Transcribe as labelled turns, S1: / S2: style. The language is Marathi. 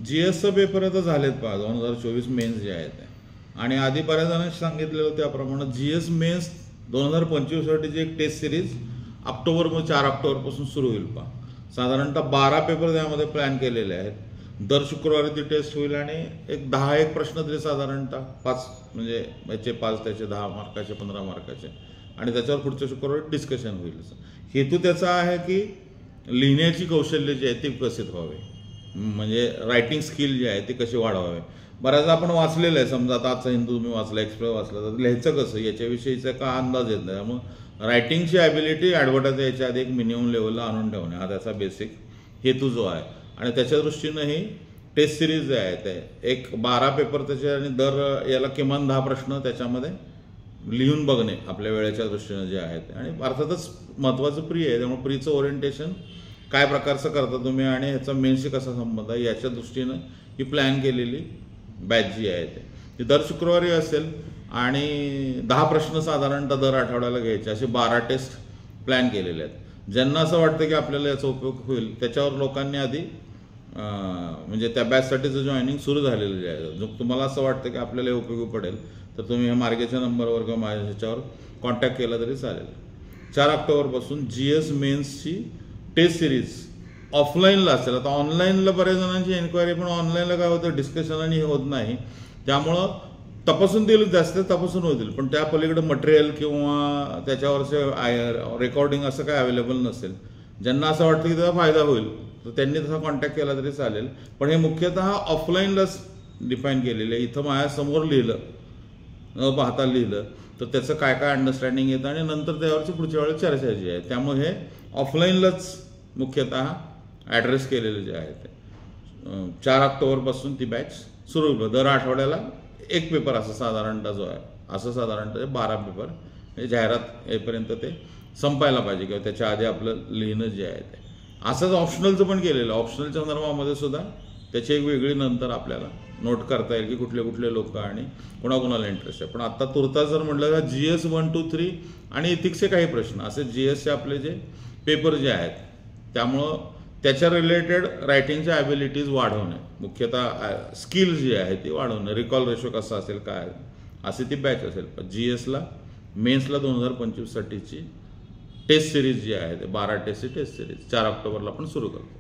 S1: GSचं पेपर आता झालेत पहा 2024 मेन्स जे आहेत आणि आधी बऱ्याच जणांनी सांगितलेलं त्याप्रमाणे GS मेन्स 2025 साठीची एक टेस्ट सिरीज ऑक्टोबर 4 ऑक्टोबरपासून सुरू होईल पहा. साधारणतः 12 पेपर त्यामध्ये प्लॅन केलेले आहेत. दर शुक्रवारी ती टेस्ट होईल आणि एक 10 प्रश्न तरी साधारणतः 5 म्हणजे याचे 5 त्याचे 10 मार्काचे 15 मार्काचे आणि त्याच्यावर पुढच्या शुक्रवारी डिस्कशन होईल. हेतू त्याचा आहे की लिहिण्याची कौशल्य जी आहे ती विकसित व्हावे, म्हणजे रायटिंग स्किल जी आहे ती कशी वाढवावे. बऱ्याचदा आपण वाचलेलं आहे, समजा आता आजचा हिंदू तुम्ही वाचला, एक्सप्रेस वाचला, तर लिहायचं कसं याच्याविषयीचा का अंदाज येत नाही. त्यामुळे रायटिंगची ॲबिलिटी ॲडव्हर्टाईज याच्या आधी एक मिनिमम लेवलला आणून ठेवणे हा त्याचा बेसिक हेतू जो आहे. आणि त्याच्या दृष्टीनं ही टेस्ट सिरीज जे आहे ते एक 12 पेपर त्याचे आणि दर याला किमान 10 प्रश्न त्याच्यामध्ये लिहून बघणे आपल्या वेळेच्या दृष्टीनं जे आहेत. आणि अर्थातच महत्त्वाचं प्री आहे, त्यामुळे प्रीचं ओरिएंटेशन काय प्रकारचं करता तुम्ही आणि ह्याचा मेन्सशी कसा संबंध आहे याच्या दृष्टीनं ही प्लॅन केलेली बॅच जी आहे ती दर शुक्रवारी असेल आणि 10 प्रश्न साधारणतः दर आठवड्याला घ्यायचे असे 12 टेस्ट प्लॅन केलेले आहेत. ज्यांना असं वाटतं की आपल्याला याचा उपयोग होईल त्याच्यावर लोकांनी आधी म्हणजे त्या बॅचसाठीचं जॉईनिंग सुरू झालेलं जे आहे. जर तुम्हाला असं वाटतं की आपल्याला हे उपयोगी पडेल तर तुम्ही ह्या मार्गेच्या नंबरवर किंवा माझ्या ह्याच्यावर कॉन्टॅक्ट केला तरी चालेल. 4 ऑक्टोबरपासून GS मेन्सची टेस्ट सिरीज ऑफलाईनला असेल. आता ऑनलाईनला बऱ्याच जणांची एन्क्वायरी, पण ऑनलाईनला काय होतं डिस्कशन आणि हे होत नाही, त्यामुळं तपासून दिलं जास्त तपासून होतील पण त्या पलीकडे मटेरियल किंवा त्याच्यावरचे रेकॉर्डिंग असं काय अवेलेबल नसेल. ज्यांना असं वाटतं की त्याचा फायदा होईल तर त्यांनी तसा कॉन्टॅक्ट केला तरी चालेल. पण हे मुख्यतः ऑफलाईनलाच डिफाईन केलेलं आहे. इथं माझ्यासमोर लिहिलं, न पाहता लिहिलं तर त्याचं काय काय अंडरस्टँडिंग येतं आणि नंतर त्यावरची पुढच्या वेळेस चर्चा जी आहे. त्यामुळे हे ऑफलाईनलाच मुख्यतः ॲड्रेस केलेलं जे आहे ते 4 ऑक्टोबरपासून ती बॅच सुरू होईल. दर आठवड्याला एक पेपर असं साधारणतः जो आहे असं साधारणतः 12 पेपर म्हणजे जाहिरात येईपर्यंत ते संपायला पाहिजे किंवा त्याच्या आधी आपलं लिहिणं जे आहे ते. असंच ऑप्शनलचं पण केलेलं. ऑप्शनलच्या संदर्भामध्ये सुद्धा त्याची एक वेगळी नंतर आपल्याला नोट करता येईल की कुठले कुठले लोक आणि कोणाकोणाला इंटरेस्ट आहे. पण आत्ता तुर्तास जर म्हटलं तर GS 1, 2, 3 आणि इथिक्सचे काही प्रश्न असे GSचे आपले जे पेपर जे आहेत त्यामुळं त्याच्या रिलेटेड रायटिंगच्या ॲबिलिटीज वाढवणे, मुख्यतः स्किल जी आहे ती वाढवणे, रिकॉल रेशो कसा असेल काय असे ती बॅच असेल. पण GSला मेन्सला 2025 साठीची टेस्ट सिरीज जी आहे ते 12 टेस्टची टेस्ट सिरीज 4 ऑक्टोबरला आपण सुरू करू.